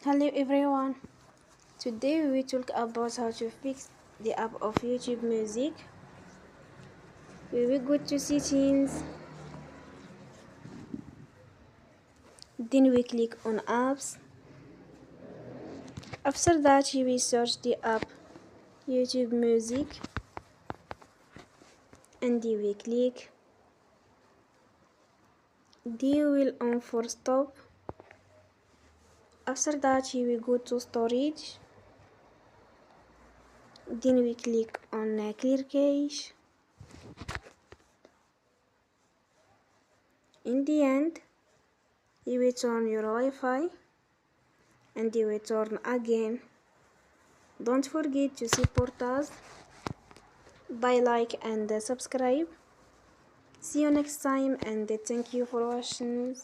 Hello everyone. Today we will talk about how to fix the app of YouTube Music. We will go to settings, then we click on apps. After that you will search the app YouTube Music and you will click. Then you will on for stop. After that you will go to storage. Then we click on clear cache. In the end, you will turn your Wi-Fi and you will turn again. Don't forget to support us by like and subscribe. See you next time and thank you for watching.